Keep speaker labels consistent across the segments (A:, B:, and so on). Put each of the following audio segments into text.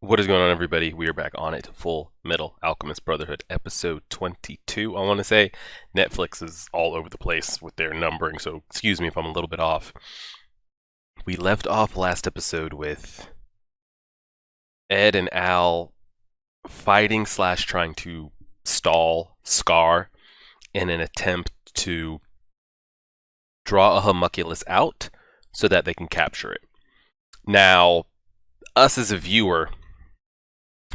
A: What is going on, everybody? We are back on it. Fullmetal Alchemist Brotherhood, episode 22. I want to say Netflix is all over the place with their numbering, so excuse me if I'm a little bit off. We left off last episode with Ed and Al fighting slash trying to stall Scar in an attempt to draw a homunculus out so that they can capture it. Now, us as a viewer,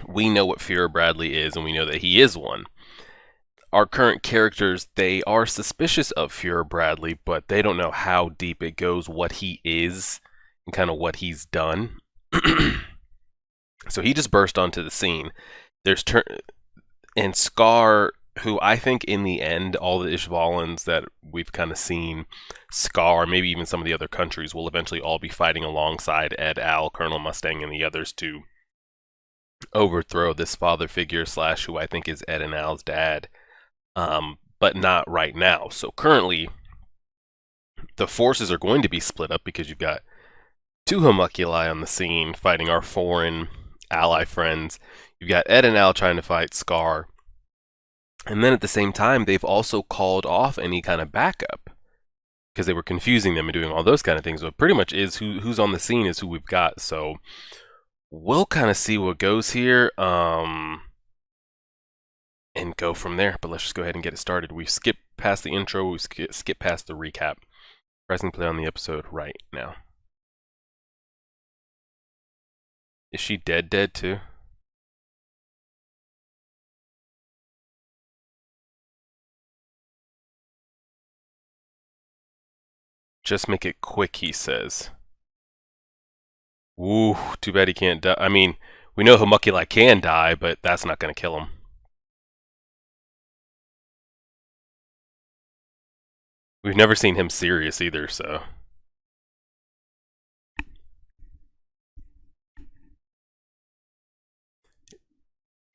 A: we know what Fear Bradley is, and we know that he is one. Our current characters, they are suspicious of Fuhrer Bradley, but they don't know how deep it goes, what he is, and kind of what he's done. So he just burst onto the scene. And Scar, who I think in the end, all the Ishvalans that we've kind of seen, Scar, maybe even some of the other countries, will eventually all be fighting alongside Ed, Al, Colonel Mustang, and the others to overthrow this father figure slash who I think is Ed and Al's dad. But not right now. So currently, the forces are going to be split up because you've got two homunculi on the scene fighting our foreign ally friends. You've got Ed and Al trying to fight Scar. And then at the same time, they've also called off any kind of backup because they were confusing them and doing all those kind of things. So it pretty much is who's on the scene is who we've got. So we'll kind of see what goes here. And go from there. But let's just go ahead and get it started. We skip past the intro. We skip past the recap. Pressing play on the episode right now. Is she dead too? Just make it quick, he says. Ooh, too bad he can't die. I mean, we know homunculi can die, but that's not going to kill him. We've never seen him serious either, so.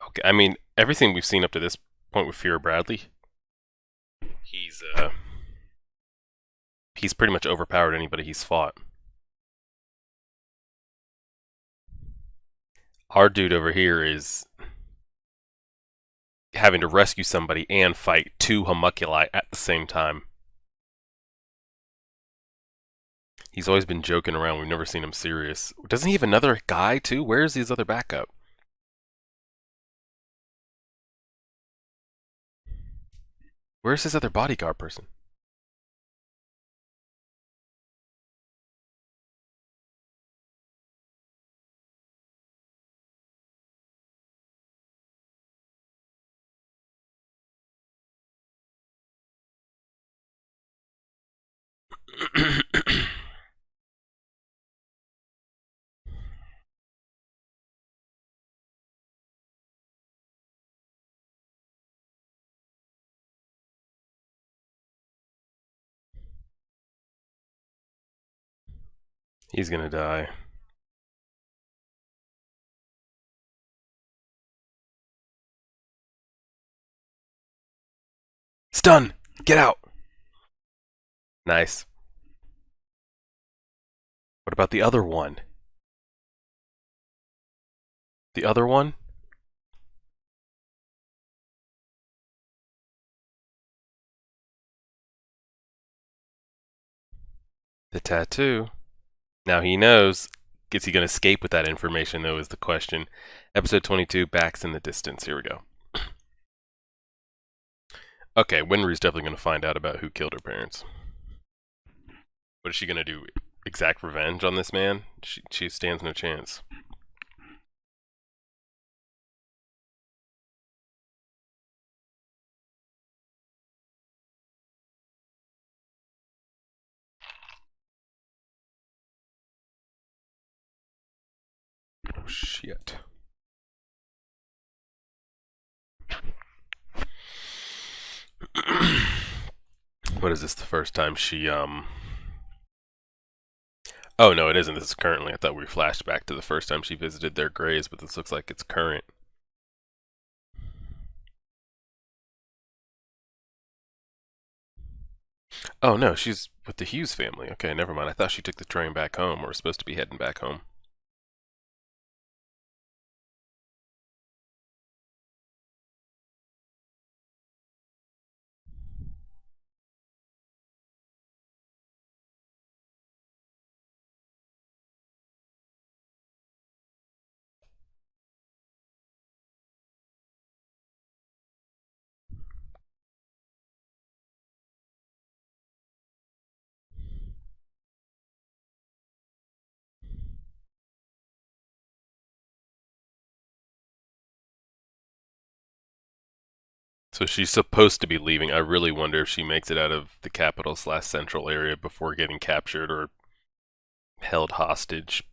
A: Okay, I mean, everything we've seen up to this point with Fear Bradley, he's pretty much overpowered anybody he's fought. Our dude over here is having to rescue somebody and fight two homunculi at the same time. He's always been joking around. We've never seen him serious. Doesn't he have another guy too? Where's his other backup? Where's his other bodyguard person? He's gonna die. Stun! Get out! Nice. What about the other one? The other one? The tattoo. Now he knows. Is he gonna escape with that information, though, is the question. Episode 22, Backs in the Distance. Here we go. Okay, Winry's definitely gonna find out about who killed her parents. What is she gonna do? Exact revenge on this man? She stands no chance. Oh shit. What is this, the first time she, Oh no, it isn't. This is currently. I thought we flashed back to the first time she visited their graves, but this looks like it's current. Oh no, she's with the Hughes family. Okay, never mind. I thought she took the train back home, or was supposed to be heading back home. So she's supposed to be leaving. I really wonder if she makes it out of the capital/central area before getting captured or held hostage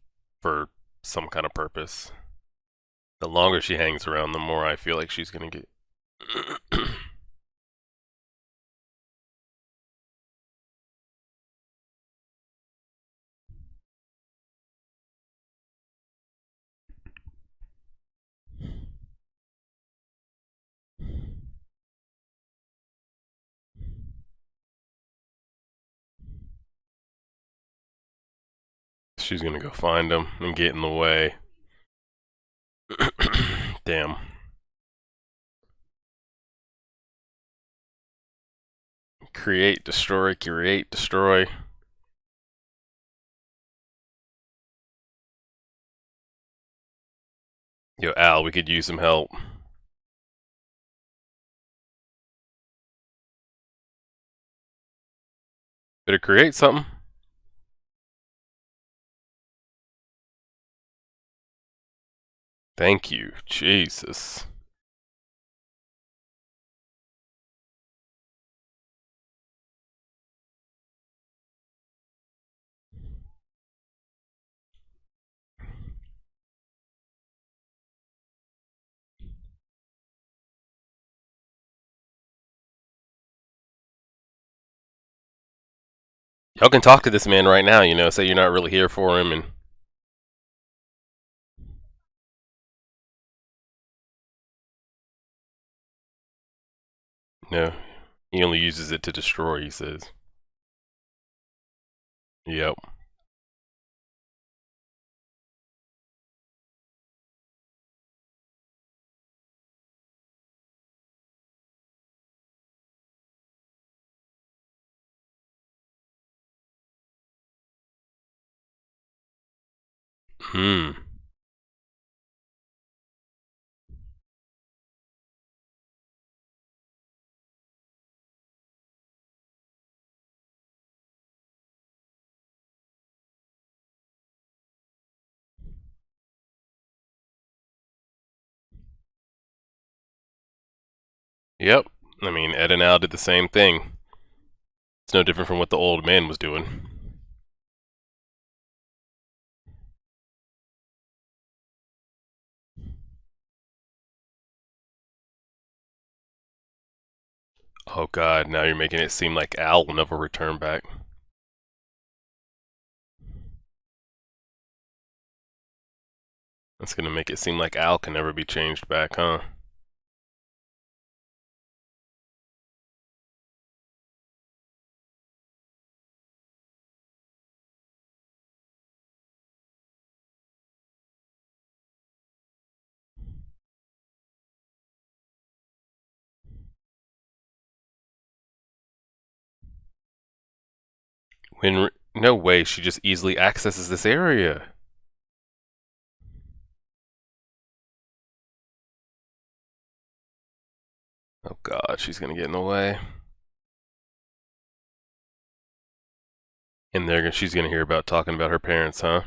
A: for some kind of purpose. The longer she hangs around, the more I feel like she's gonna get. She's gonna go find him and get in the way. Damn. Create, destroy, curate, destroy. Yo, Al, we could use some help. Better create something. Thank you. Jesus. Y'all can talk to this man right now, say you're not really here for him and no. He only uses it to destroy, he says. Yep. Hmm. Yep. I mean, Ed and Al did the same thing. It's no different from what the old man was doing. Oh god, now you're making it seem like Al will never return back. That's gonna make it seem like Al can never be changed back, huh? Winry, no way, she just easily accesses this area. Oh god, she's gonna get in the way. And she's gonna hear about talking about her parents, huh?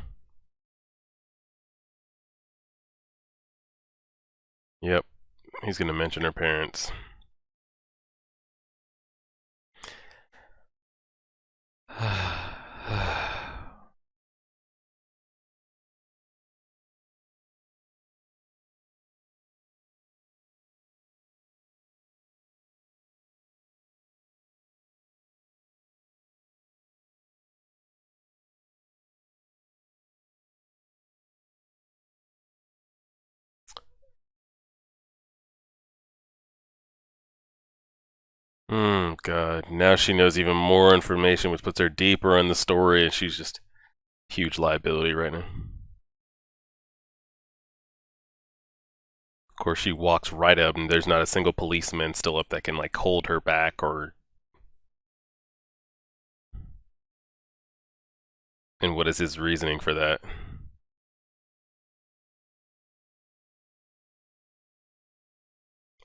A: Yep, he's gonna mention her parents. God. Now she knows even more information, which puts her deeper in the story, and she's just a huge liability right now. Of course, she walks right up, and there's not a single policeman still up that can, like, hold her back or. And what is his reasoning for that?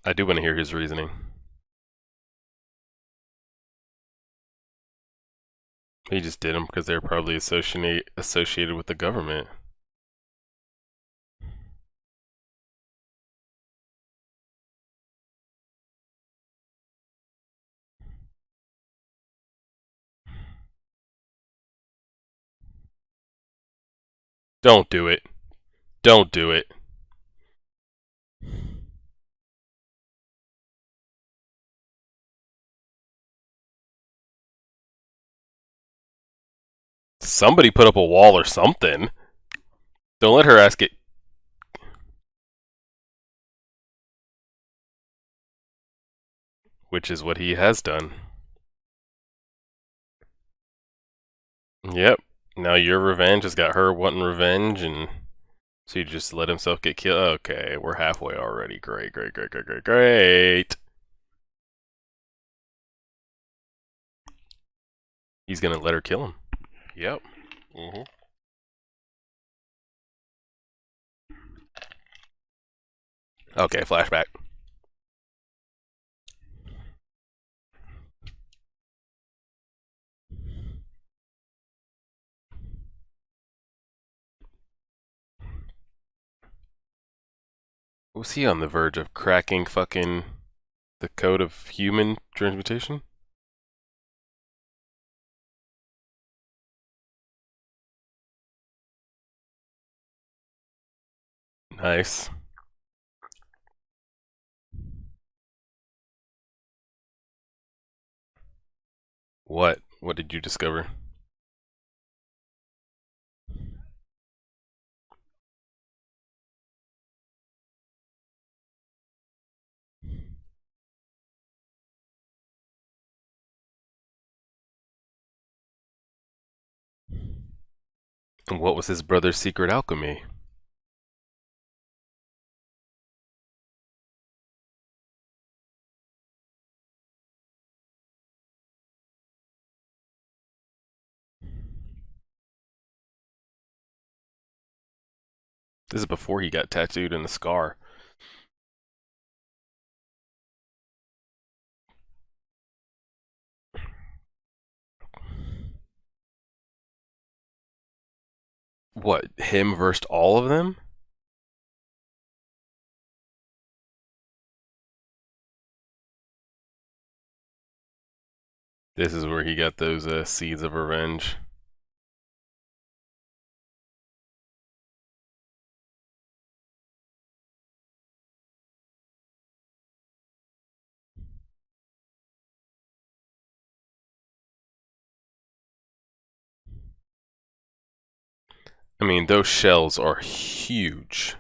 A: I do want to hear his reasoning. He just did them because they're probably associated with the government. Don't do it. Don't do it. Somebody put up a wall or something. Don't let her ask it. Which is what he has done. Yep. Now your revenge has got her wanting revenge, and so he just let himself get killed. Okay, we're halfway already. Great, great, great, great, great, great. He's gonna let her kill him. Yep. Okay, flashback. Was he on the verge of cracking fucking the code of human transmutation? Nice. What? What did you discover? And what was his brother's secret alchemy? This is before he got tattooed in the scar. What, him versus all of them? This is where he got those seeds of revenge. I mean, those shells are huge.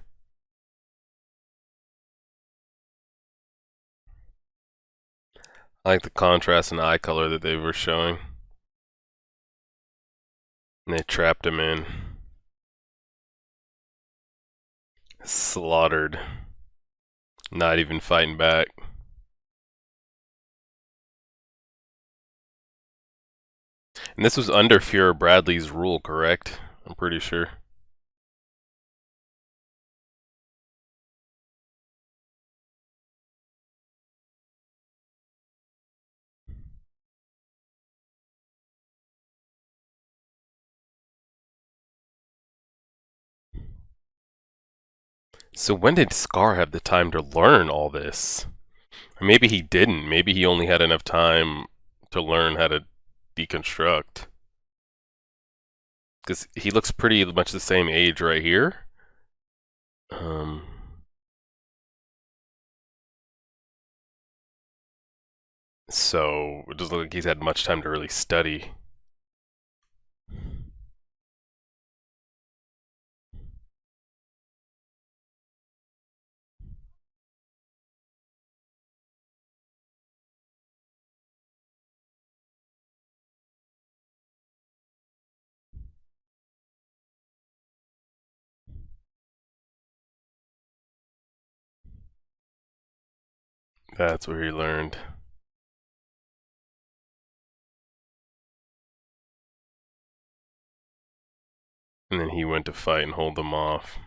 A: I like the contrast in eye color that they were showing. And they trapped him in. Slaughtered. Not even fighting back. And this was under Fuhrer Bradley's rule, correct? I'm pretty sure. So when did Scar have the time to learn all this? Or maybe he didn't. Maybe he only had enough time to learn how to deconstruct. Because he looks pretty much the same age right here. Um, so it doesn't look like he's had much time to really study. That's where he learned. And then he went to fight and hold them off.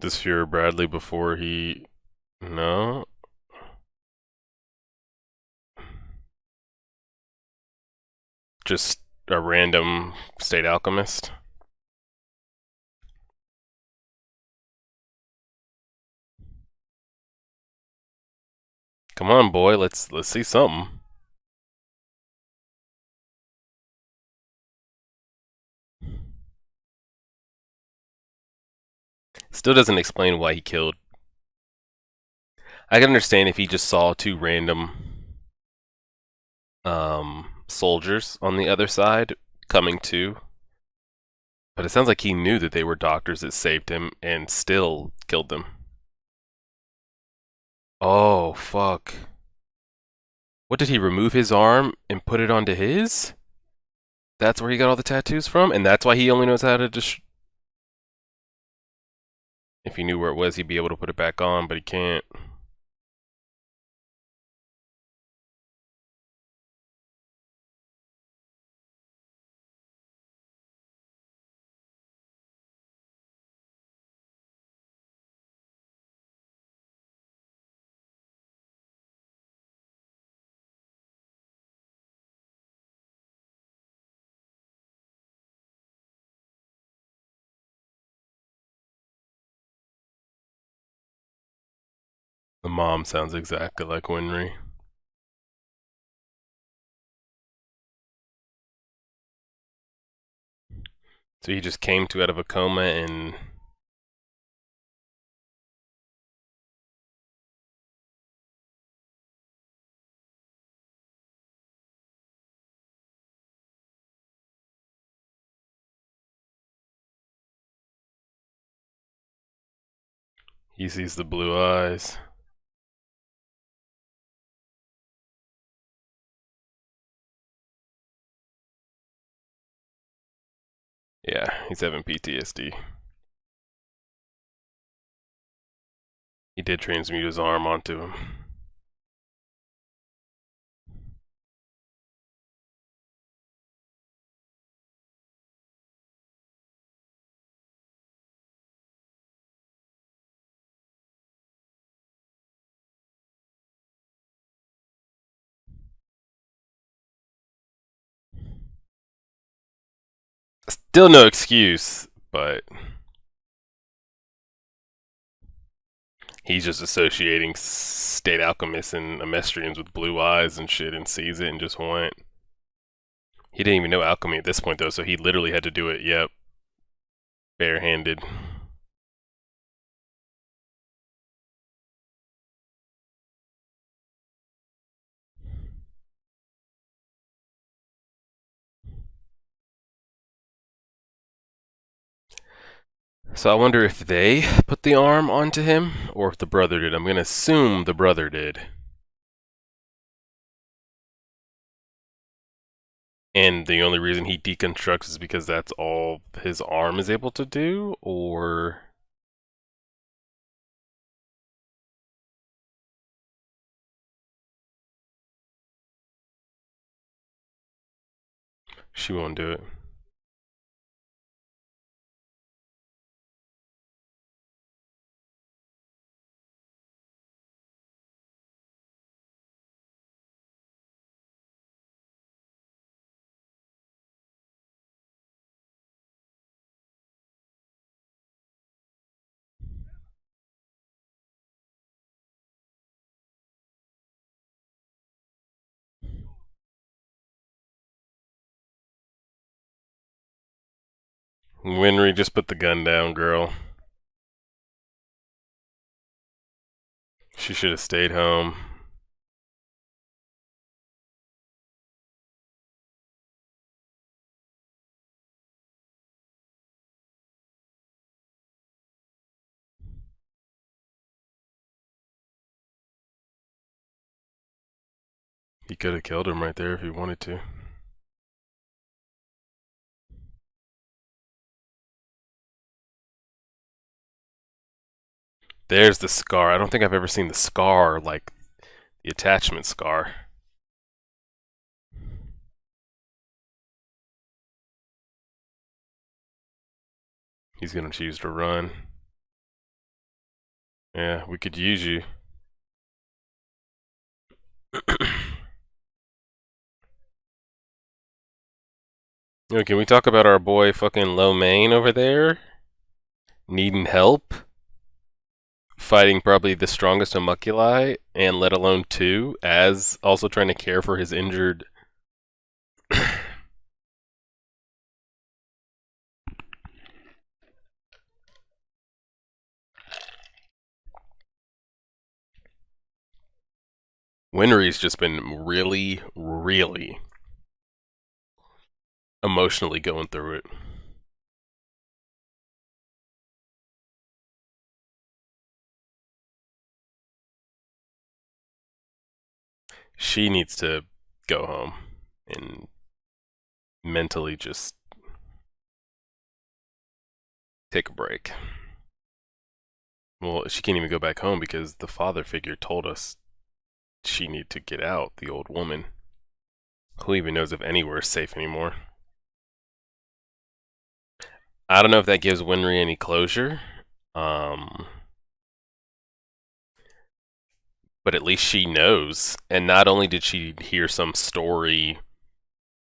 A: This Fuhrer Bradley before he... No? Just a random state alchemist? Come on, boy, let's see something. Still doesn't explain why he killed. I can understand if he just saw two random soldiers on the other side coming to, but it sounds like he knew that they were doctors that saved him and still killed them. Oh, fuck. What did he remove his arm and put it onto his? That's where he got all the tattoos from, and that's why he only knows how to just. If he knew where it was, he'd be able to put it back on, but he can't. The mom sounds exactly like Winry. So he just came to out of a coma and. He sees the blue eyes. Yeah, he's having PTSD. He did transmute his arm onto him. Still no excuse, but he's just associating state alchemists and Amestrians with blue eyes and shit and sees it and just went. He didn't even know alchemy at this point though, so he literally had to do it, yep, barehanded. So I wonder if they put the arm onto him or if the brother did. I'm gonna assume the brother did. And the only reason he deconstructs is because that's all his arm is able to do, or she won't do it. Winry, just put the gun down, girl. She should have stayed home. He could have killed him right there if he wanted to. There's the scar. I don't think I've ever seen the scar like the attachment scar. He's gonna choose to run. Yeah, we could use you. Yo, can we talk about our boy fucking Lo Mein over there? Needing help? Fighting probably the strongest homunculi, and let alone two, as also trying to care for his injured. Winry's just been really, really emotionally going through it. She needs to go home and mentally just take a break. Well, she can't even go back home because the father figure told us she needed to get out, the old woman. Who even knows if anywhere is safe anymore? I don't know if that gives Winry any closure. But at least she knows. And not only did she hear some story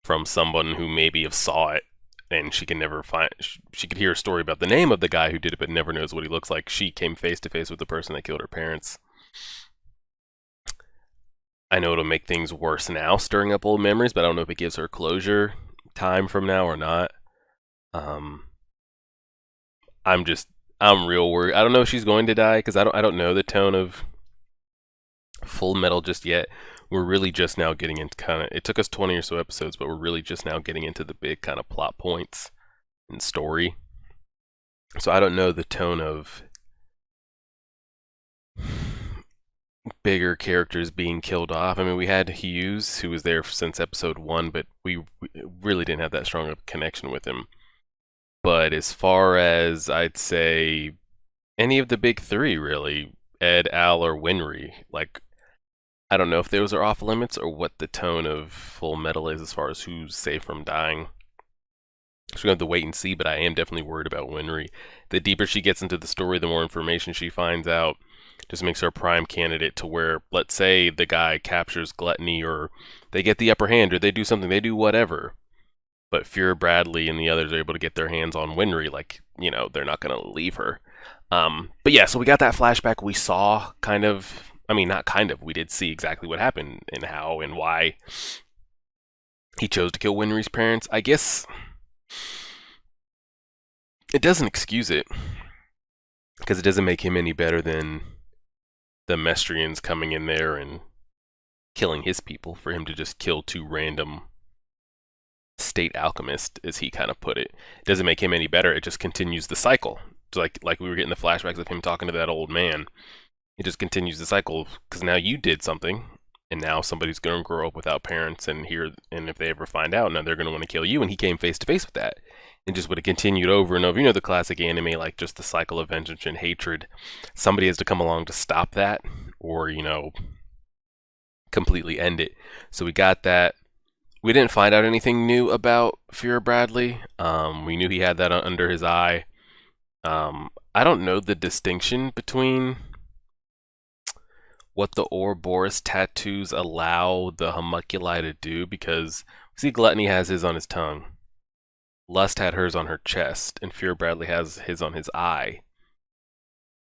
A: from someone who maybe have saw it, and she can never find. She could hear a story about the name of the guy who did it, but never knows what he looks like. She came face to face with the person that killed her parents. I know it'll make things worse now, stirring up old memories, but I don't know if it gives her closure time from now or not. Um, I'm real worried. I don't know if she's going to die because I don't know the tone of Fullmetal just yet. We're really just now getting into kind of. It took us 20 or so episodes, but we're really just now getting into the big kind of plot points and story. So I don't know the tone of bigger characters being killed off. I mean, we had Hughes, who was there since episode 1, but we really didn't have that strong of a connection with him. But as far as I'd say, any of the big three, really, Ed, Al, or Winry, like, I don't know if those are off limits or what the tone of Fullmetal is as far as who's safe from dying. So we're going to have to wait and see, but I am definitely worried about Winry. The deeper she gets into the story, the more information she finds out. Just makes her a prime candidate to where, let's say, the guy captures Gluttony, or they get the upper hand, or they do something, they do whatever. But Fuhrer Bradley and the others are able to get their hands on Winry, like, you know, they're not going to leave her. But yeah, so we got that flashback. We saw kind of, I mean, not kind of, we did see exactly what happened and how and why he chose to kill Winry's parents. I guess it doesn't excuse it, because it doesn't make him any better than the Mestrians coming in there and killing his people for him to just kill two random state alchemists, as he kind of put it. It doesn't make him any better. It just continues the cycle. It's like we were getting the flashbacks of him talking to that old man. It just continues the cycle because now you did something, and now somebody's going to grow up without parents, and if they ever find out, now they're going to want to kill you. And he came face to face with that, and just would have continued over and over. You know, the classic anime, like just the cycle of vengeance and hatred. Somebody has to come along to stop that, or completely end it. So we got that. We didn't find out anything new about Fuhrer Bradley. We knew he had that under his eye. I don't know the distinction between what the Ouroboros tattoos allow the homunculi to do, because see, Gluttony has his on his tongue, Lust had hers on her chest, and Fuhrer Bradley has his on his eye.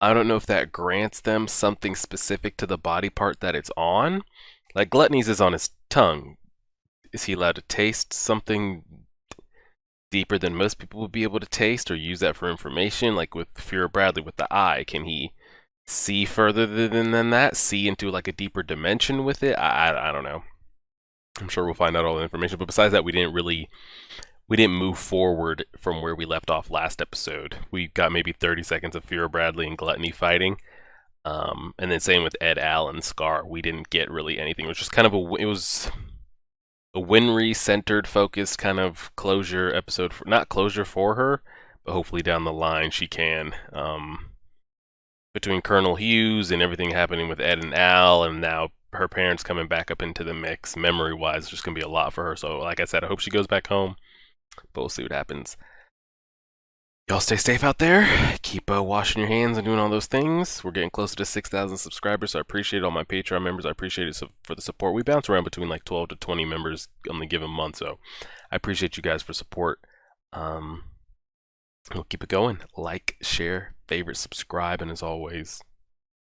A: I don't know if that grants them something specific to the body part that it's on. Like Gluttony's is on his tongue. Is he allowed to taste something deeper than most people would be able to taste, or use that for information? Like with Fuhrer Bradley with the eye, can he see further than that? See into like a deeper dimension with it? I don't know. I'm sure we'll find out all the information. But besides that, we didn't move forward from where we left off last episode. We got maybe 30 seconds of Fuhrer Bradley and Gluttony fighting. And then same with Ed, Al, and Scar. We didn't get really anything. It was just kind of it was a Winry-centered, focused kind of closure episode. Not closure for her, but hopefully down the line she can. Between Colonel Hughes and everything happening with Ed and Al, and now her parents coming back up into the mix, memory-wise, it's just going to be a lot for her. So like I said, I hope she goes back home, but we'll see what happens. Y'all stay safe out there. Keep washing your hands and doing all those things. We're getting closer to 6,000 subscribers, so I appreciate all my Patreon members. I appreciate it for the support. We bounce around between like 12 to 20 members on the given month, so I appreciate you guys for support. We'll keep it going. Like, share, favorite, subscribe, and as always,